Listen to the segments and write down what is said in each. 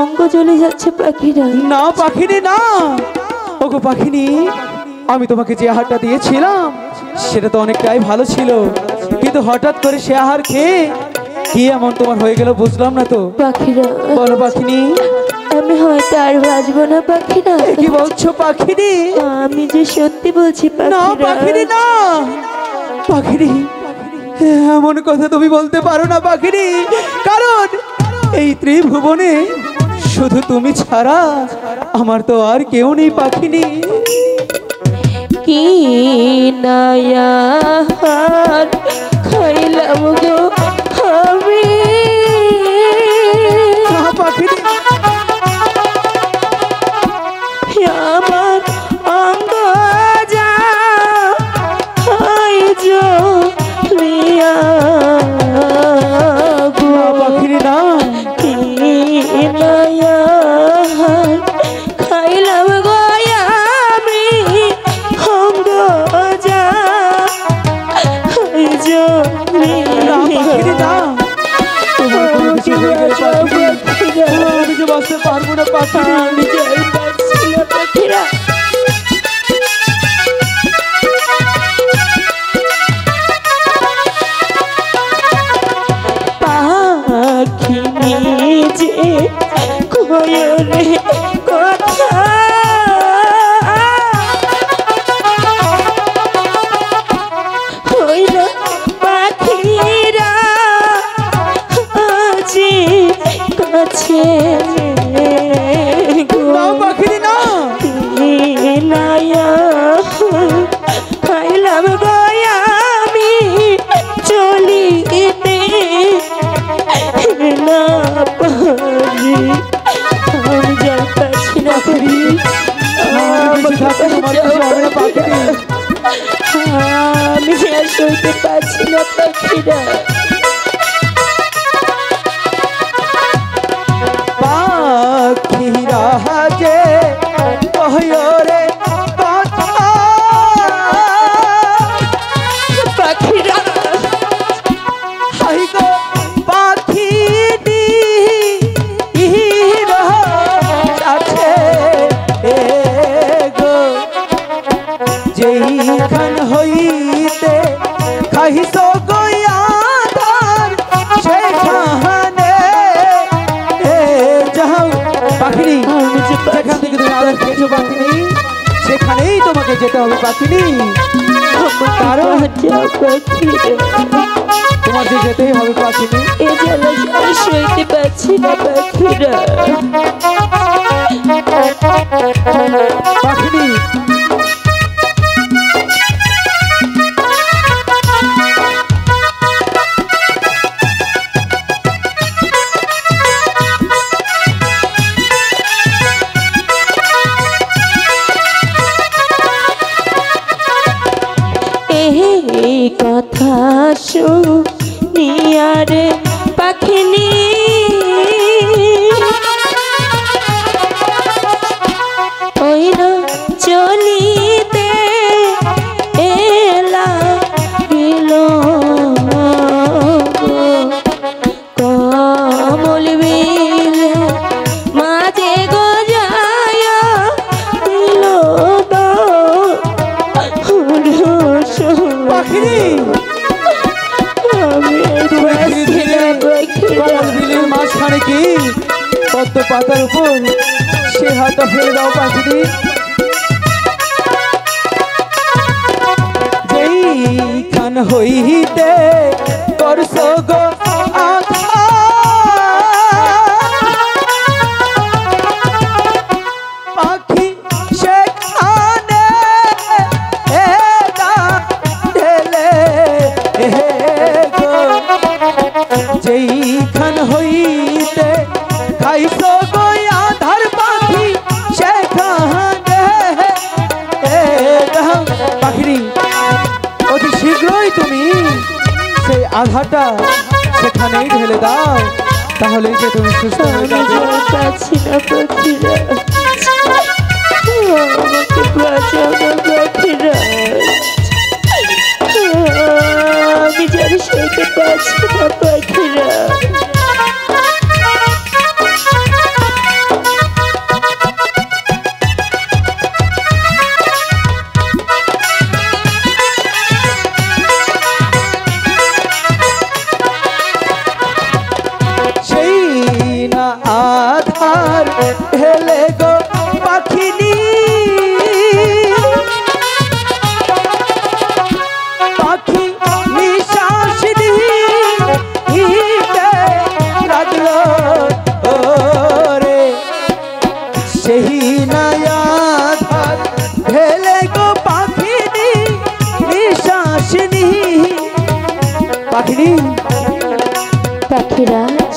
অঙ্গ জ্বলে যাচ্ছে পাখিরা। না পাখিনি না, ওগো পাখিনি, আমি তোমাকে যে আহারটা দিয়েছিলাম সেটা তো অনেকটাই ভালো ছিল, কিন্তু হঠাৎ করে সে আহার খেয়ে কি এমন তোমার হয়ে গেল বুঝলাম না তো। পাখিরা, বলো পাখিনি। আমি হয়তো আর বাঁচবো না পাখিরা। কি বলছো পাখিনি? আমি যে সত্যি বলছি না পাখিনি না, পাখিনি এমন কথা তুমি বলতে পারো না পাখিনি, কারণ এই ত্রিভুবনে শুধু তুমি ছাড়া আমার তো আর কেউ নেই পাখিনি। কি নায়ার খাইলাম গো আমি পাখিনি, আমার অঙ্গ যা লিয়া পাখিনি না, কি নায়ার খাইলাম গো আমি অঙ্গ যা পাখিনি না, তোমার কোনো কিছু হয়ে গেলে পাখিনি, আমি যে বাঁচতে পারবো না পাখিনি। আমি যাই পারছি না পাখিরা। পাখি নিজে কোয়রে কথা হইল পাখিরা আজি কাছে না পাখিনি না, নায়া খাইলাম গয়া আমি চলিতে না পারি। আমি যাই পারছি না পারি, আমি আর সইতে পারছি না পাখিরা। পাখিরা যে কহরে কথা, পাখিরা হাই গো পাখি আছে গো, যেইখান হইতে খাইছ গয়াধার সেখানে যাও পাখিনি। যেখান থেকে তুমি আদার খেয়েছো পাখিনি সেখানেই তোমাকে যেতে হবে পাখিনি, কারণ তোমার যে যেতেই হবে পাখিনি। এ জ্বালা সইতে পারছি না পাখিরা। পাখিনি এই কথা শুনিয়ার পাখিনি ওই না চলিতে এলা গেলো কমল বিলে মাঝে গজায়া দিল পাখিনি, বিলের মাঝখানে কি পদ্ম পাতার উপর সে হাতটা ফেলে দাও পাখিনি। যেইখান হইতে করছ গো পাখি সেখানে যেইখান হইতে খাইছ গয়াধার পাখি সেখানে পাখিনি। অতি শীঘ্রই তুমি সেই আধারটা সেখানেই ঢেলে দাও, তাহলেই যে তুমি সুস্থ হয়ে যাবে। পাচ্ছি না পাখিরা, আমাকে বাঁচাও না পাখিরা, আমি জানি সইতে পারছি না পাখিরা। আধার হেলে গো পাখিনি পাখি নিঃশ্বাস নিতে লাগলো রে সেই আধার হেলে গো পাখিনি নিঃশ্বাস পাখিনি পাখিরাজ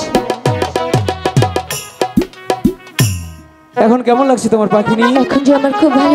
এখন কেমন লাগছে তোমার পাখিনি? এখন যে আমার খুব ভালো